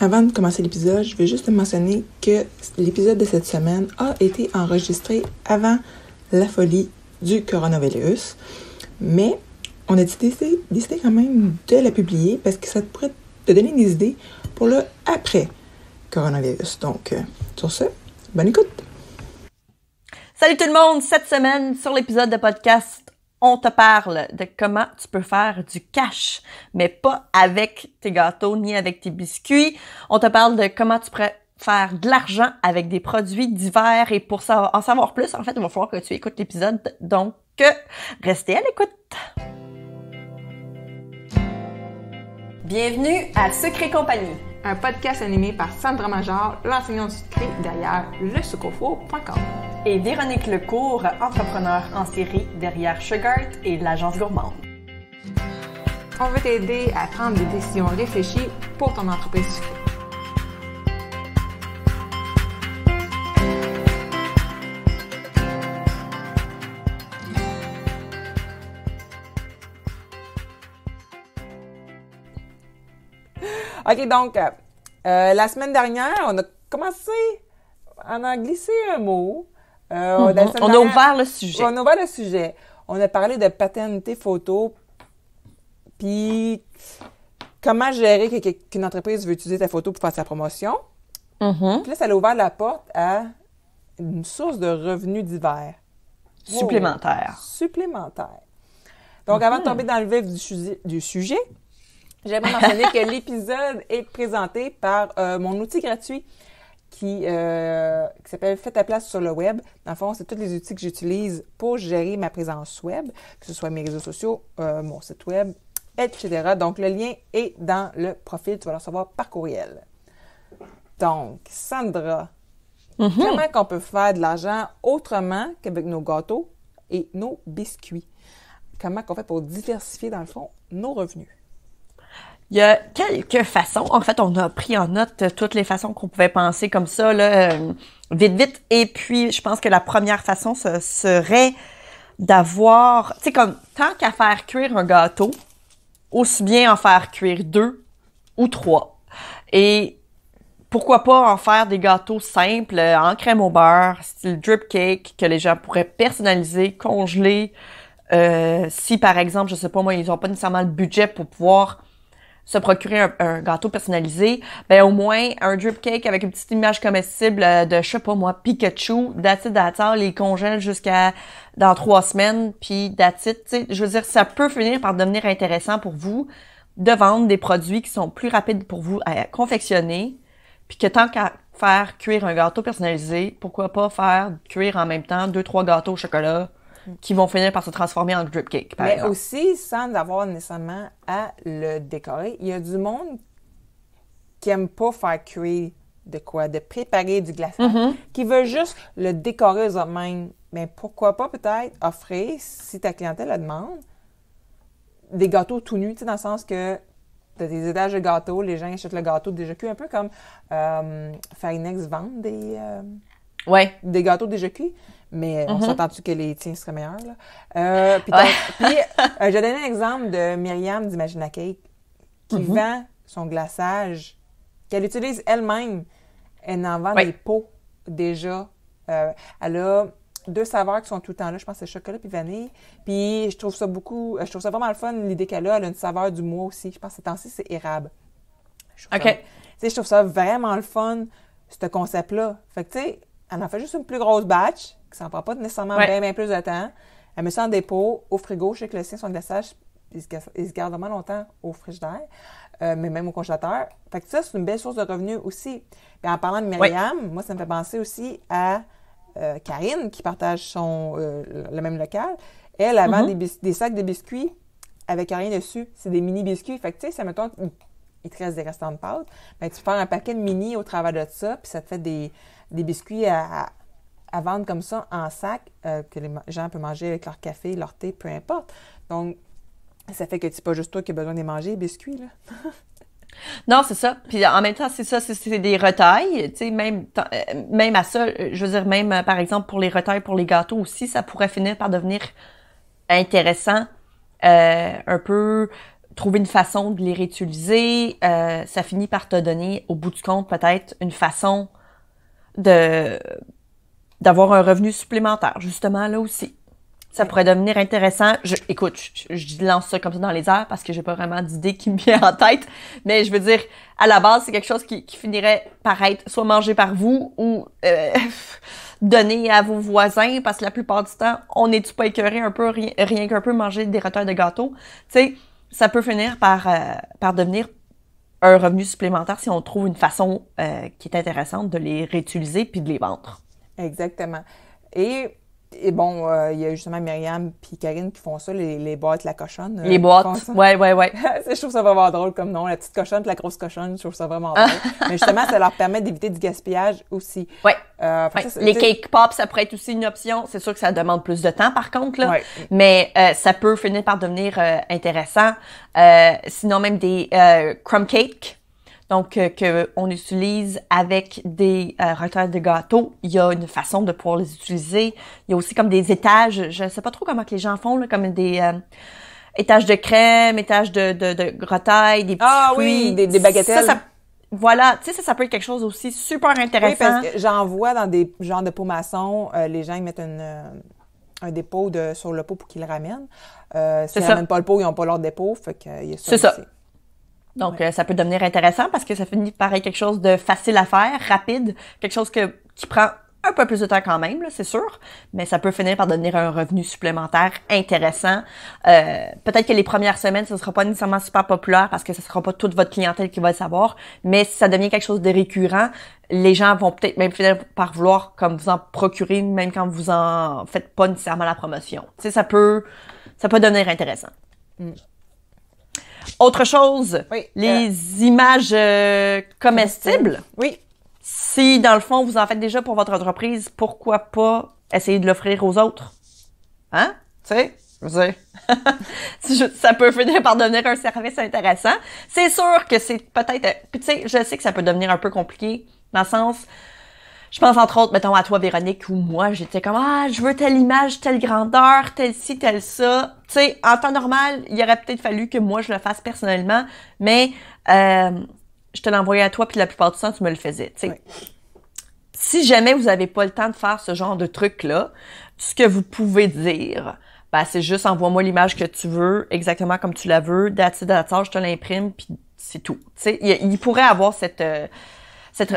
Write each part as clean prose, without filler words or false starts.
Avant de commencer l'épisode, je vais juste te mentionner que l'épisode de cette semaine a été enregistré avant la folie du coronavirus, mais on a décidé quand même de la publier parce que ça pourrait te donner des idées pour le après coronavirus. Donc, sur ce, bonne écoute! Salut tout le monde! Cette semaine, sur l'épisode de podcast, on te parle de comment tu peux faire du cash, mais pas avec tes gâteaux ni avec tes biscuits. On te parle de comment tu pourrais faire de l'argent avec des produits divers et pour en savoir plus, en fait, il va falloir que tu écoutes l'épisode. Donc, restez à l'écoute! Bienvenue à Sucre et Compagnie, un podcast animé par Sandra Major, l'enseignante du sucré derrière lesucrefour.com. et Véronique Lecourt, entrepreneur en série derrière Sugart et l'agence gourmande. On veut t'aider à prendre des décisions réfléchies pour ton entreprise sucrée. OK, donc, la semaine dernière, on a glissé un mot. On a ouvert le sujet. On a ouvert le sujet. On a parlé de paternité photo, puis comment gérer qu'une entreprise veut utiliser ta photo pour faire sa promotion. Puis là, ça a ouvert la porte à une source de revenus divers. Supplémentaire. Donc, avant de tomber dans le vif du sujet, j'aimerais mentionner que l'épisode est présenté par mon outil gratuit qui s'appelle « Fais ta place sur le web ». Dans le fond, c'est tous les outils que j'utilise pour gérer ma présence web, que ce soit mes réseaux sociaux, mon site web, etc. Donc, le lien est dans le profil. Tu vas le recevoir par courriel. Donc, Sandra, comment qu'on peut faire de l'argent autrement qu'avec nos gâteaux et nos biscuits? Comment qu'on fait pour diversifier, dans le fond, nos revenus? Il y a quelques façons. En fait, on a pris en note toutes les façons qu'on pouvait penser comme ça, là, vite. Et puis, je pense que la première façon, ce serait d'avoir, tu sais, comme, tant qu'à faire cuire un gâteau, aussi bien en faire cuire 2 ou 3. Et pourquoi pas en faire des gâteaux simples, en crème au beurre, style drip cake, que les gens pourraient personnaliser, congeler. Si, par exemple, je sais pas moi, ils n'ont pas nécessairement le budget pour pouvoir se procurer un gâteau personnalisé, ben au moins un drip cake avec une petite image comestible de, je sais pas moi, Pikachu, that's it, les congèle jusqu'à dans 3 semaines, puis that's it, tu sais, je veux dire, ça peut finir par devenir intéressant pour vous de vendre des produits qui sont plus rapides pour vous à confectionner, puis que tant qu'à faire cuire un gâteau personnalisé, pourquoi pas faire cuire en même temps 2-3 gâteaux au chocolat qui vont finir par se transformer en drip cake, par exemple. Aussi, sans avoir nécessairement à le décorer, il y a du monde qui aime pas faire cuire de préparer du glaçage, qui veut juste le décorer eux-mêmes. Mais pourquoi pas peut-être offrir, si ta clientèle la demande, des gâteaux tout nus, tu sais, dans le sens que tu as des étages de gâteaux, les gens achètent le gâteau déjà cuit, un peu comme Farinex vend des gâteaux déjà cuits. Mais on s'entend-tu que les tiens seraient meilleurs, là? Puis je vais donner un exemple de Myriam d'Imagine Cake qui vend son glaçage, qu'elle utilise elle-même. Elle en vend des pots déjà. Elle a 2 saveurs qui sont tout le temps là. Je pense que c'est chocolat puis vanille. Puis je trouve ça vraiment le fun, l'idée qu'elle a. Elle a une saveur du mois aussi. Je pense que ces temps-ci, c'est érable. Je trouve ça vraiment le fun, ce concept-là. Fait que, tu sais, elle en fait juste une plus grosse batch, qui s'en prend pas nécessairement bien plus de temps. Elle met ça en dépôt, au frigo. Je sais que le sien, son glaçage, il se garde vraiment longtemps au frigidaire, mais même au congélateur. Fait que ça, c'est une belle source de revenus aussi. Puis en parlant de Myriam, moi, ça me fait penser aussi à Karine, qui partage le même local. Elle vend des sacs de biscuits avec rien dessus. C'est des mini-biscuits. Fait que, tu sais, ça, mettons, il te reste des restants de pâtes, ben, tu peux faire un paquet de mini au travers de ça, puis ça te fait des biscuits à vendre comme ça en sac, que les gens peuvent manger avec leur café, leur thé, peu importe. Donc, ça fait que c'est pas juste toi qui as besoin de les manger, les biscuits, là. Non, c'est ça. Puis en même temps, c'est ça, c'est des retailles, tu sais, même à ça, je veux dire, même par exemple pour les retailles, pour les gâteaux aussi, ça pourrait finir par devenir intéressant, un peu trouver une façon de les réutiliser, ça finit par te donner, au bout du compte, peut-être une façon d'avoir un revenu supplémentaire, justement, là aussi. Ça pourrait devenir intéressant. Écoute, je lance ça comme ça dans les airs parce que j'ai pas vraiment d'idée qui me vient en tête. Mais je veux dire, à la base, c'est quelque chose qui finirait par être soit mangé par vous ou donné à vos voisins parce que la plupart du temps, on n'est-tu pas écœuré un peu, rien qu'un peu manger des retards de gâteau. Tu sais, ça peut finir par devenir un revenu supplémentaire si on trouve une façon qui est intéressante de les réutiliser puis de les vendre. Exactement. Et bon, il y a justement Myriam puis Karine qui font ça, les boîtes la cochonne. Les boîtes, ouais. Je trouve ça vraiment drôle comme nom, la petite cochonne puis la grosse cochonne, je trouve ça vraiment drôle. Mais justement, ça leur permet d'éviter du gaspillage aussi. Ouais. Les cake pops, ça pourrait être aussi une option. C'est sûr que ça demande plus de temps, par contre, là. Ouais. Mais ça peut finir par devenir intéressant. Sinon, même des crumb cakes. Donc, qu'on utilise avec des retards de gâteau. Il y a une façon de pouvoir les utiliser. Il y a aussi comme des étages. Je ne sais pas trop comment que les gens font, là, comme des étages de crème, étages de grottailles, des petits fruits. Oui, des bagatelles. Voilà, tu sais, ça peut être quelque chose aussi super intéressant. Oui, parce que j'en vois dans des genres de pots maçons, les gens ils mettent un dépôt sur le pot pour qu'ils le ramènent. S'ils ne ramènent pas le pot, ils n'ont pas leur dépôt. Fait qu'il y a ça C'est aussi. Ça. Donc, ça peut devenir intéressant parce que ça finit par être quelque chose de facile à faire, rapide, quelque chose qui prend un peu plus de temps quand même, là, c'est sûr, mais ça peut finir par devenir un revenu supplémentaire intéressant. Peut-être que les premières semaines, ce ne sera pas nécessairement super populaire parce que ce ne sera pas toute votre clientèle qui va le savoir, mais si ça devient quelque chose de récurrent, les gens vont peut-être même finir par vouloir comme vous en procurer, même quand vous en faites pas nécessairement la promotion. Tu sais, ça peut devenir intéressant. Autre chose, oui, les images comestibles. Oui. Si, dans le fond, vous en faites déjà pour votre entreprise, pourquoi pas essayer de l'offrir aux autres? Hein? Tu sais? Je veux dire, ça peut finir par devenir un service intéressant. C'est sûr que c'est peut-être... Puis tu sais, je sais que ça peut devenir un peu compliqué, dans le sens... Je pense entre autres, mettons, à toi, Véronique, ou moi, j'étais comme, je veux telle image, telle grandeur, telle ci, telle ça. Tu sais, en temps normal, il aurait peut-être fallu que moi, je le fasse personnellement, mais je te l'envoyais à toi, puis la plupart du temps, tu me le faisais, tu sais. Oui. Si jamais vous avez pas le temps de faire ce genre de truc-là, ce que vous pouvez dire, c'est juste envoie-moi l'image que tu veux, exactement comme tu la veux, that's it, je te l'imprime, puis c'est tout. Tu sais, il pourrait avoir cette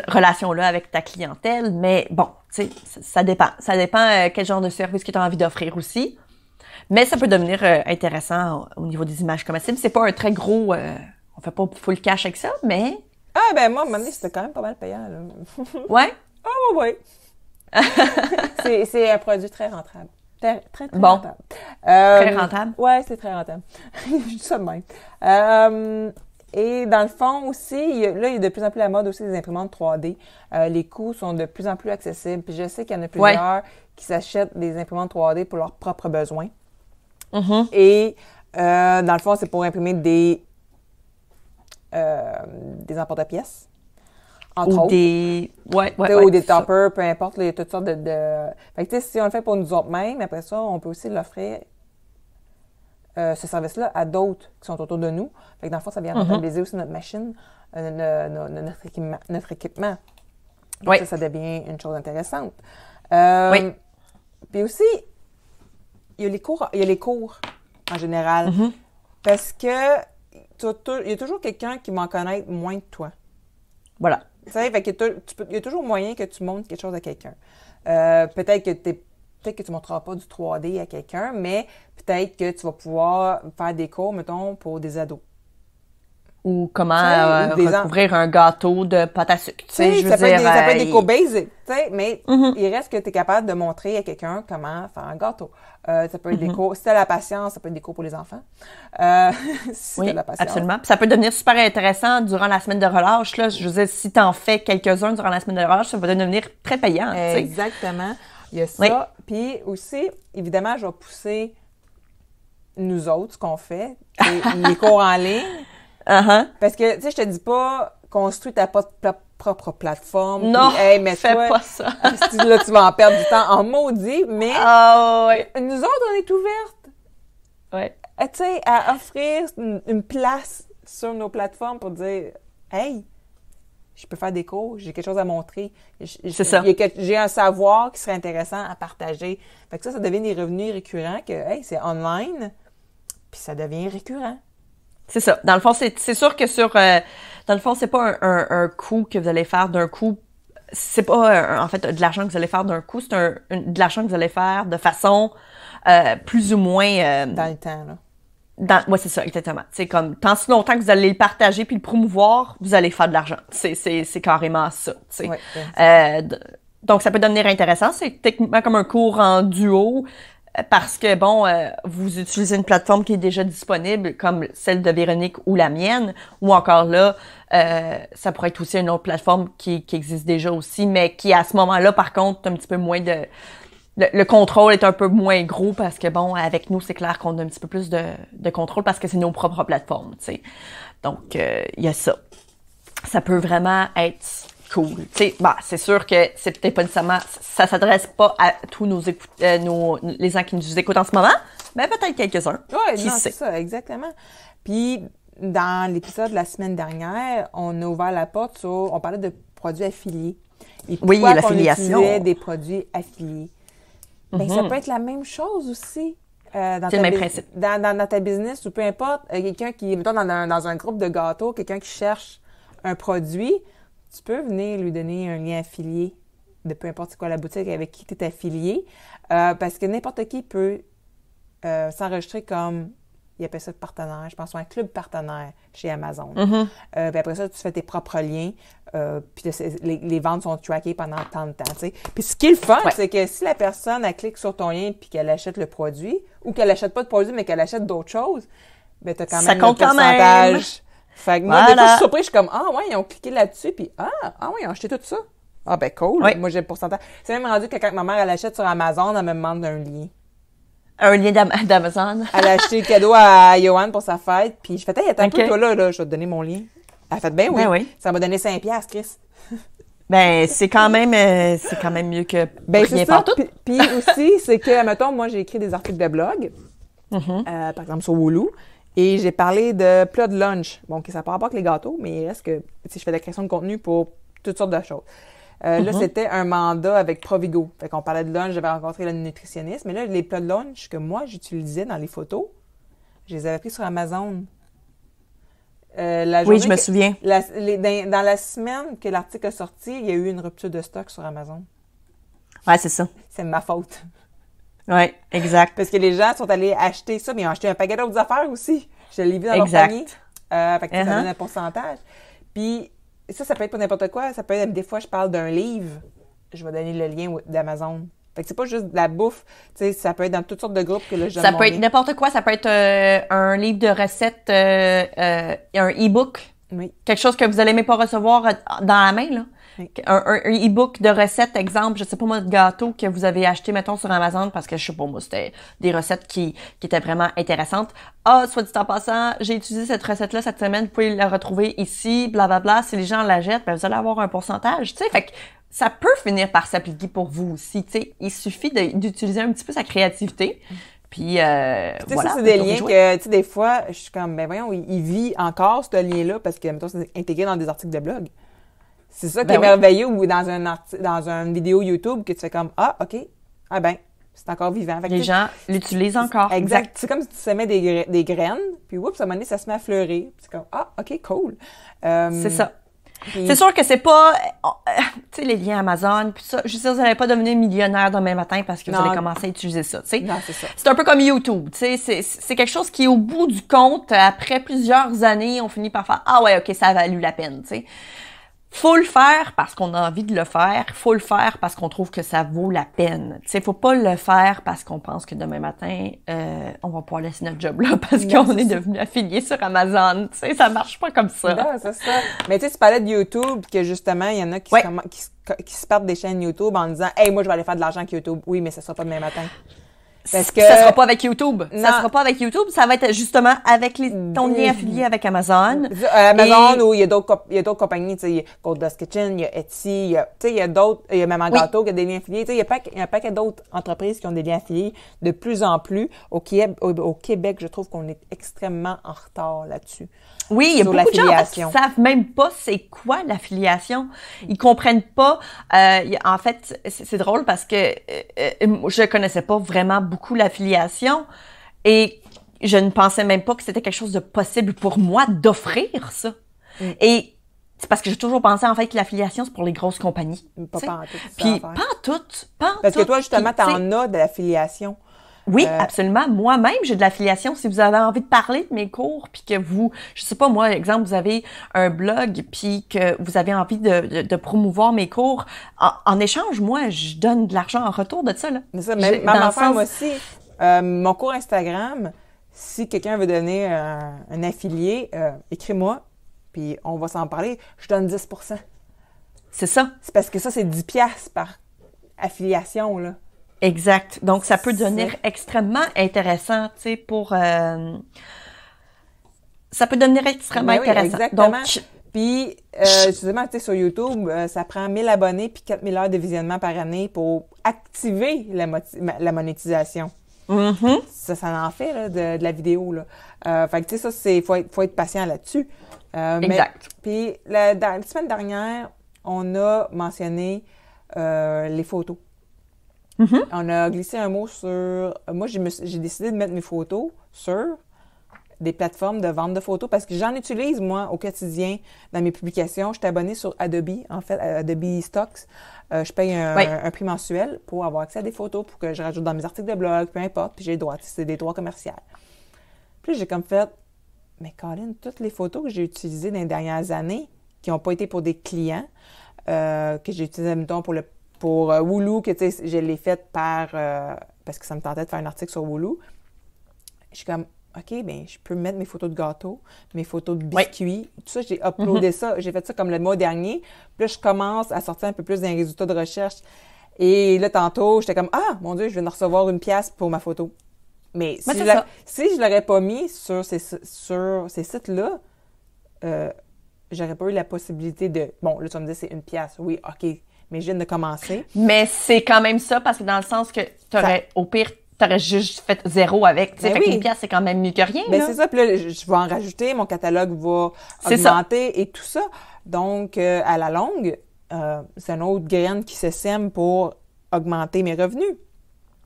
relation-là avec ta clientèle, mais bon, tu sais, ça dépend. Ça dépend quel genre de service que tu as envie d'offrir aussi. Mais ça peut devenir intéressant au niveau des images comestibles. C'est pas un très gros... on fait pas full cash avec ça, mais... Moi, à un moment donné, c'était quand même pas mal payant, là. Ouais? Oui. C'est un produit très rentable. Très rentable. Très rentable? Ouais, c'est très rentable. Je dis ça de même. Et dans le fond aussi, il y a de plus en plus la mode aussi des imprimantes 3D. Les coûts sont de plus en plus accessibles. Puis je sais qu'il y en a plusieurs qui s'achètent des imprimantes 3D pour leurs propres besoins. Mm-hmm. Et dans le fond, c'est pour imprimer des emporte-pièces. Entre autres. Ou des toppers, peu importe. Il y a toutes sortes de... Fait que tu sais, si on le fait pour nous autres mêmes, après ça, on peut aussi l'offrir ce service-là à d'autres qui sont autour de nous. Fait que dans le fond, ça vient rentabiliser aussi notre machine, notre équipement. Donc ça devient une chose intéressante. Puis aussi, il y a les cours en général. Mm-hmm. Parce que il y a toujours quelqu'un qui va en connaître moins que toi. Voilà. Tu sais, fait qu'il y a toujours moyen que tu montres quelque chose à quelqu'un. Peut-être que tu ne montreras pas du 3D à quelqu'un, mais peut-être que tu vas pouvoir faire des cours, mettons, pour des ados. Ou comment recouvrir un gâteau de pâte à sucre. Ça peut être des cours basic, mais il reste que tu es capable de montrer à quelqu'un comment faire un gâteau. Ça peut être des cours, si tu as la patience, ça peut être des cours pour les enfants. Si tu as la patience. Absolument. Puis ça peut devenir super intéressant durant la semaine de relâche. Là. Je veux dire, si tu en fais quelques-uns durant la semaine de relâche, ça va devenir très payant. Exactement. Il y a ça. Puis aussi, évidemment, je vais pousser nous autres, ce qu'on fait, les cours en ligne. Parce que, tu sais, je te dis pas, construis ta propre plateforme. Non, mais fais pas ça. Là, tu vas en perdre du temps en maudit, mais nous autres, on est ouvertes tu sais, à offrir une place sur nos plateformes pour dire « Hey, je peux faire des cours, j'ai quelque chose à montrer. C'est ça. J'ai un savoir qui serait intéressant à partager. » Fait que ça devient des revenus récurrents que, hey, c'est online, puis ça devient récurrent. C'est ça. Dans le fond, c'est sûr que dans le fond, c'est pas un coût que vous allez faire d'un coup. C'est pas, en fait, de l'argent que vous allez faire d'un coup. C'est de l'argent que vous allez faire de façon plus ou moins... dans le temps, là. Ouais, c'est ça, exactement. C'est comme, tant si longtemps que vous allez le partager puis le promouvoir, vous allez faire de l'argent. C'est carrément ça, tu sais. Ouais. Donc, ça peut devenir intéressant. C'est techniquement comme un cours en duo parce que, bon, vous utilisez une plateforme qui est déjà disponible, comme celle de Véronique ou la mienne, ou encore là, ça pourrait être aussi une autre plateforme qui existe déjà aussi, mais qui, à ce moment-là, par contre, un petit peu moins de... Le contrôle est un peu moins gros parce que, bon, avec nous, c'est clair qu'on a un petit peu plus de contrôle parce que c'est nos propres plateformes, tu sais. Donc, il y a ça. Ça peut vraiment être cool. Tu sais, bah, c'est sûr que c'est peut-être pas nécessairement... Ça s'adresse pas à tous les gens qui nous écoutent en ce moment, mais peut-être quelques-uns. Oui, qui non, sait. c'est ça, exactement. Puis, dans l'épisode de la semaine dernière, on a ouvert la porte sur... On parlait de produits affiliés. Et oui, l'affiliation. On utilisait des produits affiliés. Ben, ça peut être la même chose aussi. C'est le même principe. Dans ta business ou peu importe, quelqu'un qui, mettons, dans un groupe de gâteaux, quelqu'un qui cherche un produit, tu peux venir lui donner un lien affilié de peu importe c'est quoi la boutique avec qui tu es affilié, parce que n'importe qui peut s'enregistrer comme, il appelle ça de partenaire, je pense, ou un club partenaire chez Amazon. Puis après ça, tu fais tes propres liens, puis les ventes sont trackées pendant tant de temps, tu sais. Puis ce qui est le fun, c'est que si la personne, elle clique sur ton lien puis qu'elle achète le produit, ou qu'elle achète pas de produit, mais qu'elle achète d'autres choses, ben t'as quand même ça compte le pourcentage. Même. Fait que moi, des fois, je suis surprise, je suis comme, ah ouais, ils ont cliqué là-dessus, puis ah ouais, ils ont acheté tout ça. Ah ben cool, moi j'ai le pourcentage. C'est même rendu que quand ma mère, elle achète sur Amazon, elle me demande un lien. Un lien d'Amazon. Elle a acheté le cadeau à Johan pour sa fête, puis je fais, hey, attends un peu, toi là, je vais te donner mon lien. Elle a fait, ben oui. Ça m'a donné 5$, Chris. Ben, c'est quand même mieux que rien ça. partout. Puis aussi, c'est que, mettons, moi, j'ai écrit des articles de blog, par exemple sur Wooloo, et j'ai parlé de plats de lunch. Bon, ça n'a pas rapport avec les gâteaux, mais il reste que, je fais de la création de contenu pour toutes sortes de choses. Là, c'était un mandat avec Provigo. Fait qu'on parlait de lunch, j'avais rencontré le nutritionniste, mais là, les plats de lunch que moi, j'utilisais dans les photos, je les avais pris sur Amazon. Oui, je me souviens. Dans la semaine que l'article a sorti, il y a eu une rupture de stock sur Amazon. Ouais, c'est ça. C'est ma faute. Oui, exact. Parce que les gens sont allés acheter ça, mais ils ont acheté un paquet d'autres affaires aussi. Je l'ai vu dans leur panier. Fait que ça donne un pourcentage. Puis ça peut être pour n'importe quoi. Ça peut être, des fois, je parle d'un livre. Je vais donner le lien d'Amazon. Fait que c'est pas juste de la bouffe. Tu sais, ça peut être dans toutes sortes de groupes que là, je donne Ça mon peut être lien. n'importe quoi. Ça peut être un livre de recettes, un e-book. Oui. Quelque chose que vous allez même pas recevoir dans la main, là. Oui. Un e-book de recettes, exemple, je sais pas moi, de gâteau que vous avez acheté, mettons, sur Amazon, parce que je sais pas moi, c'était des recettes qui étaient vraiment intéressantes. Ah, soit dit en passant, j'ai utilisé cette recette-là cette semaine, vous pouvez la retrouver ici, blablabla. Si les gens la jettent, ben vous allez avoir un pourcentage, tu sais. Fait que ça peut finir par s'appliquer pour vous aussi, tu sais. Il suffit d'utiliser un petit peu sa créativité. Puis, voilà. Ça, c'est des liens que, tu sais, des fois, je suis comme, ben voyons, il vit encore ce lien-là parce que, mettons, c'est intégré dans des articles de blog. C'est ça qui est merveilleux, ou dans une vidéo YouTube que tu fais comme, ah, OK, ah ben, c'est encore vivant. Fait que les gens l'utilisent encore. Exact. C'est comme si tu semais des graines, puis oups, à un moment donné, ça se met à fleurir. Puis c'est comme, ah, OK, cool. C'est ça. Puis... C'est sûr que c'est pas, tu sais, les liens Amazon, puis ça, je suis sûre que vous n'allez pas devenir millionnaire demain matin parce que vous allez commencer à utiliser ça, tu sais. Non, c'est ça. C'est un peu comme YouTube, tu sais, c'est quelque chose qui, au bout du compte, après plusieurs années, on finit par faire, ah ouais, OK, ça a valu la peine, tu sais. Faut le faire parce qu'on a envie de le faire. Faut le faire parce qu'on trouve que ça vaut la peine. Tu sais, faut pas le faire parce qu'on pense que demain matin, on va pouvoir laisser notre job là parce qu'on est devenu affilié sur Amazon. Tu sais, ça marche pas comme ça. Non, c'est ça. Mais tu sais, tu parlais de YouTube, que justement, il y en a qui se partent des chaînes YouTube en disant, hey, moi, je vais aller faire de l'argent avec YouTube. Oui, mais ça sera pas demain matin. Parce que... Ça sera pas avec YouTube. Non. Ça sera pas avec YouTube. Ça va être justement avec ton lien affilié avec Amazon. Amazon, ou il y a d'autres compagnies, tu sais, il y a Goldust Kitchen, il y a Etsy, tu sais, il y a d'autres, il y a Maman Gâteau qui a des liens affiliés. Tu sais, il y a un paquet d'autres entreprises qui ont des liens affiliés de plus en plus. Au Québec, je trouve qu'on est extrêmement en retard là-dessus. Oui, il y a beaucoup de gens en fait, qui savent même pas c'est quoi l'affiliation. Ils comprennent pas. En fait, c'est drôle parce que je connaissais pas vraiment beaucoup l'affiliation et je ne pensais même pas que c'était quelque chose de possible pour moi d'offrir ça. Et c'est parce que j'ai toujours pensé en fait que l'affiliation c'est pour les grosses compagnies. Pas en tout. Puis pas en tout. Parce que toi justement t'en as de l'affiliation. Oui, absolument. Moi-même, j'ai de l'affiliation. Si vous avez envie de parler de mes cours, puis que vous, je sais pas moi, exemple, vous avez un blog, puis que vous avez envie de promouvoir mes cours, en échange, moi, je donne de l'argent en retour de ça, là. Mais ça, même ma femme moi aussi, mon cours Instagram, si quelqu'un veut donner un affilié, écris-moi, puis on va s'en parler. Je donne 10%. C'est ça. C'est parce que ça, c'est 10$ par affiliation, là. Exact. Donc, ça peut devenir extrêmement intéressant, tu sais, pour... ça peut devenir extrêmement intéressant. Exactement. Donc, puis, justement, tu sais, sur YouTube, ça prend 1000 abonnés puis 4000 heures de visionnement par année pour activer la monétisation. Ça en fait, là, de la vidéo, là. Fait que, tu sais, ça, faut être patient là-dessus. exact. Puis, la semaine dernière, on a mentionné les photos. On a glissé un mot sur... Moi, j'ai décidé de mettre mes photos sur des plateformes de vente de photos parce que j'en utilise, moi, au quotidien dans mes publications. Je suis abonnée sur Adobe, en fait, Adobe Stocks. Je paye un prix mensuel pour avoir accès à des photos pour que je rajoute dans mes articles de blog, peu importe, puis j'ai le droit. C'est des droits commerciaux. Puis j'ai comme fait... Mais Colin, toutes les photos que j'ai utilisées dans les dernières années, qui n'ont pas été pour des clients, que j'ai utilisées, mettons, pour Wooloo, que tu sais, je l'ai faite parce que ça me tentait de faire un article sur Wooloo. Je suis comme, OK, bien, je peux mettre mes photos de gâteau, mes photos de biscuits, tout ça, j'ai uploadé ça. J'ai fait ça comme le mois dernier. Puis là, je commence à sortir un peu plus d'un résultat de recherche. Et là, tantôt, j'étais comme, ah, mon Dieu, je viens de recevoir une pièce pour ma photo. Mais si je l'aurais pas mis sur ces sites-là, j'aurais pas eu la possibilité de... Bon, là, tu vas me dire, c'est une pièce. Oui, OK. Mais je viens de commencer. Mais c'est quand même ça, parce que dans le sens que au pire, t'aurais juste fait 0 avec. Fait qu'une pièce, c'est quand même mieux que rien. Ben c'est ça. Puis là, je vais en rajouter. Mon catalogue va augmenter et tout ça. Donc, à la longue, c'est une autre graine qui se sème pour augmenter mes revenus.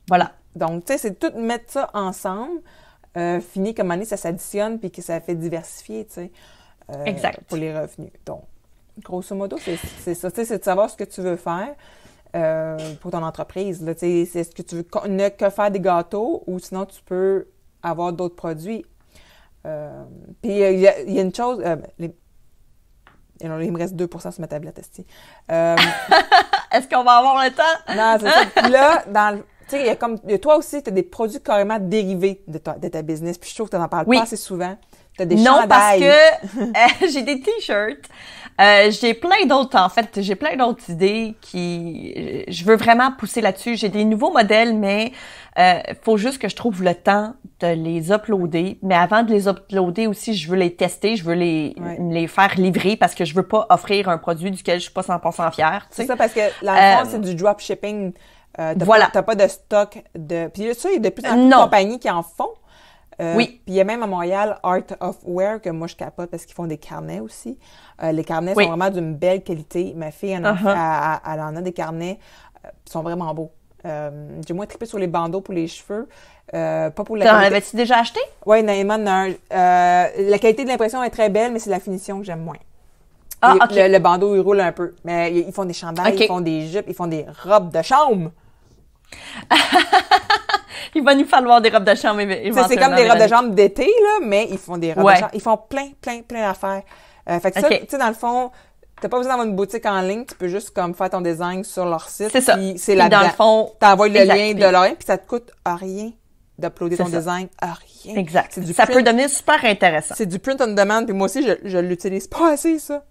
Voilà. Donc, tu sais, c'est tout mettre ça ensemble. Fini comme année, ça s'additionne puis que ça fait diversifier, tu sais. Exact. Pour les revenus. Donc, grosso modo, c'est ça. Tu sais, c'est de savoir ce que tu veux faire pour ton entreprise. Là, tu sais, c'est ce que tu veux ne que faire des gâteaux ou sinon tu peux avoir d'autres produits. Puis, il y a une chose... il me reste 2% sur ma tablette, esti. Est-ce qu'on va avoir le temps? Non, c'est ça. Puis là, tu sais, toi aussi, tu as des produits carrément dérivés de ta business. Puis je trouve que tu n'en parles pas assez souvent. Tu as des chandails. Non, parce que j'ai des t-shirts. J'ai plein d'autres, en fait. J'ai plein d'autres idées je veux vraiment pousser là-dessus. J'ai des nouveaux modèles, mais faut juste que je trouve le temps de les uploader. Mais avant de les uploader aussi, je veux les tester. Je veux les faire livrer parce que je veux pas offrir un produit duquel je suis pas 100% fière. C'est ça, parce que la c'est du dropshipping. T'as pas de stock de... Puis ça, il y a de plus en plus de compagnies qui en font. Oui. Puis il y a même à Montréal Art of Wear que moi je capote parce qu'ils font des carnets aussi. Les carnets sont vraiment d'une belle qualité. Ma fille, elle en a des carnets qui sont vraiment beaux. J'ai moins trippé sur les bandeaux pour les cheveux. Pas pour la qualité. T'en avais-tu déjà acheté? Oui, Naiman, la qualité de l'impression est très belle, mais c'est la finition que j'aime moins. Ah, OK. Le bandeau, il roule un peu. Mais ils font des chandails, ils font des jupes, ils font des robes de chambre. Il va nous falloir des robes de chambre éventuellement. C'est comme des robes de chambre d'été, là, mais ils font des robes de chambre. Ils font plein d'affaires. Fait que ça, tu sais, dans le fond, t'as pas besoin d'avoir une boutique en ligne, tu peux juste comme faire ton design sur leur site. C'est ça. Puis c'est là-dedans. Dans le fond, t'envoies le lien de leur lien, puis ça te coûte rien d'uploader ton design. Rien. Exact. Ça peut devenir super intéressant. C'est du print on demand, puis moi aussi, je l'utilise pas assez, ça.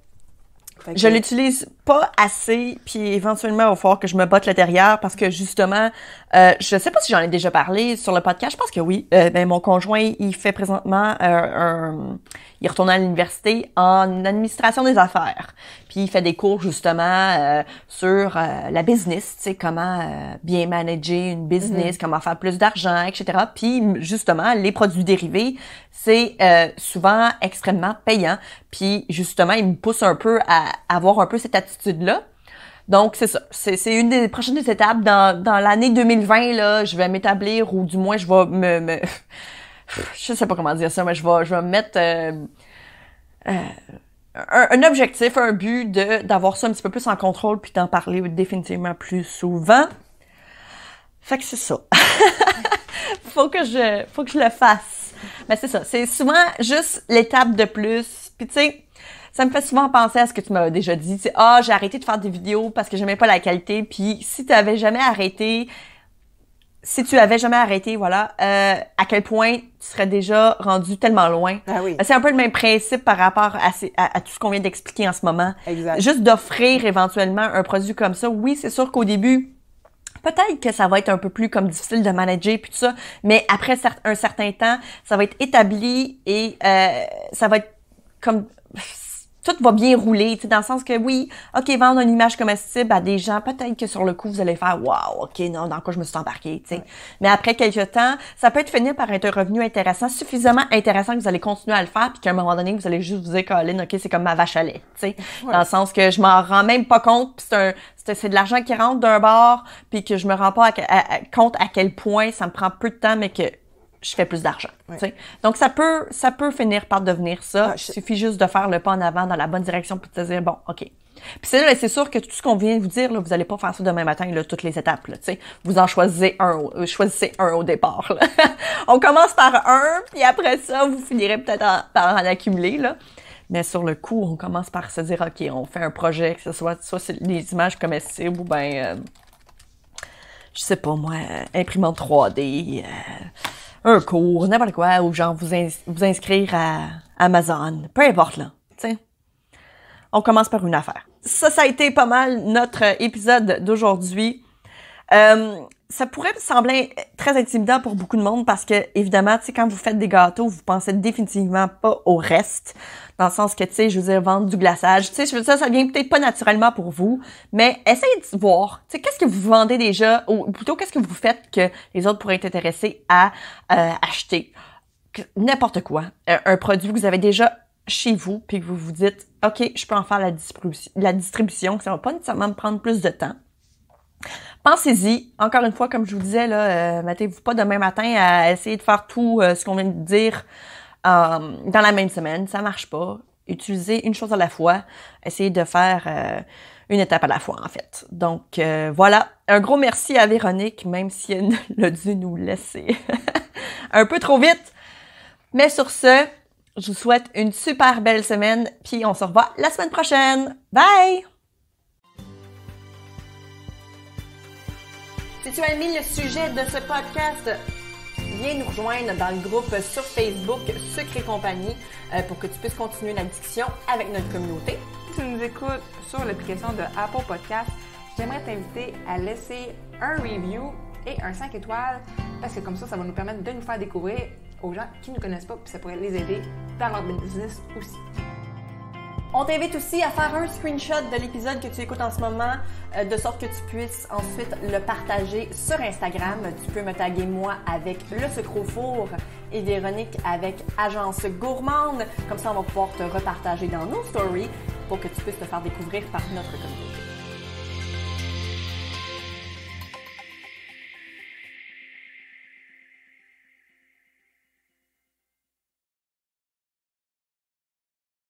Je l'utilise pas assez, puis éventuellement, il va falloir que je me botte le derrière parce que justement, je sais pas si j'en ai déjà parlé sur le podcast, je pense que oui. Mon conjoint, il fait présentement il retourne à l'université en administration des affaires. Puis il fait des cours justement sur la business, tu sais, comment bien manager une business, comment faire plus d'argent, etc. Puis justement, les produits dérivés, c'est souvent extrêmement payant. Puis justement, il me pousse un peu à avoir un peu cette attitude-là. Donc, c'est ça. C'est une des prochaines étapes. Dans l'année 2020, là, je vais m'établir, ou du moins, je vais je sais pas comment dire ça, mais je vais me mettre un objectif, un but d'avoir ça un petit peu plus en contrôle, puis d'en parler définitivement plus souvent. Fait que c'est ça. faut que je le fasse. Mais c'est ça. C'est souvent juste l'étape de plus. Puis tu sais, ça me fait souvent penser à ce que tu m'as déjà dit. Tu sais, j'ai arrêté de faire des vidéos parce que j'aimais pas la qualité. Puis si tu avais jamais arrêté, voilà, à quel point tu serais déjà rendu tellement loin. Ah oui. C'est un peu le même principe par rapport à tout ce qu'on vient d'expliquer en ce moment. Exact. Juste d'offrir éventuellement un produit comme ça. Oui, c'est sûr qu'au début, peut-être que ça va être un peu plus comme difficile de manager puis tout ça, mais après un certain temps, ça va être établi et ça va être comme tout va bien rouler, tu sais, dans le sens que oui, OK, vendre une image comestible à des gens, peut-être que sur le coup, vous allez faire « Wow, OK, non, dans quoi je me suis embarquée? » tu sais. Mais après quelques temps, ça peut être fini par être un revenu intéressant, suffisamment intéressant que vous allez continuer à le faire, puis qu'à un moment donné, vous allez juste vous dire « Colin, OK, c'est comme ma vache à lait. » tu sais. Ouais. Dans le sens que je m'en rends même pas compte, puis c'est de l'argent qui rentre d'un bord, puis que je me rends pas compte à quel point ça me prend peu de temps, mais que je fais plus d'argent. Ouais. Donc, ça peut finir par devenir ça. Il suffit juste de faire le pas en avant dans la bonne direction puis de te dire, bon, OK. Puis c'est sûr que tout ce qu'on vient de vous dire, là, vous allez pas faire ça demain matin, là, toutes les étapes. Là, vous en choisissez un au départ. Là. On commence par un, puis après ça, vous finirez peut-être par en accumuler. Là. Mais sur le coup, on commence par se dire, OK, on fait un projet, que ce soit c'est les images comestibles ou je sais pas moi, imprimante 3D, un cours, n'importe quoi, ou genre vous inscrire à Amazon, peu importe là, tu sais. On commence par une affaire. Ça a été pas mal notre épisode d'aujourd'hui. Ça pourrait sembler très intimidant pour beaucoup de monde parce que, évidemment, tu sais, quand vous faites des gâteaux, vous pensez définitivement pas au reste. Dans le sens que, tu sais, je veux dire, vendre du glaçage. Tu sais, je veux dire, ça vient peut-être pas naturellement pour vous, mais essayez de voir, tu sais, qu'est-ce que vous vendez déjà, ou plutôt, qu'est-ce que vous faites que les autres pourraient être intéressés à acheter. N'importe quoi. Un produit que vous avez déjà chez vous, puis que vous vous dites, OK, je peux en faire la distribution, que ça va pas nécessairement me prendre plus de temps. Pensez-y. Encore une fois, comme je vous disais, là, mettez-vous pas demain matin à essayer de faire tout ce qu'on vient de dire dans la même semaine. Ça marche pas. Utilisez une chose à la fois. Essayez de faire une étape à la fois, en fait. Donc, voilà. Un gros merci à Véronique, même si elle a dû nous laisser un peu trop vite. Mais sur ce, je vous souhaite une super belle semaine, puis on se revoit la semaine prochaine. Bye! Si tu as aimé le sujet de ce podcast, viens nous rejoindre dans le groupe sur Facebook Sucre et compagnie pour que tu puisses continuer la discussion avec notre communauté. Si tu nous écoutes sur l'application de Apple Podcast, j'aimerais t'inviter à laisser un review et un 5 étoiles parce que comme ça va nous permettre de nous faire découvrir aux gens qui ne nous connaissent pas puis ça pourrait les aider dans leur business aussi. On t'invite aussi à faire un screenshot de l'épisode que tu écoutes en ce moment, de sorte que tu puisses ensuite le partager sur Instagram. Tu peux me taguer moi avec Le Sucre au Four et Véronique avec Agence Gourmande. Comme ça, on va pouvoir te repartager dans nos stories pour que tu puisses te faire découvrir par notre communauté.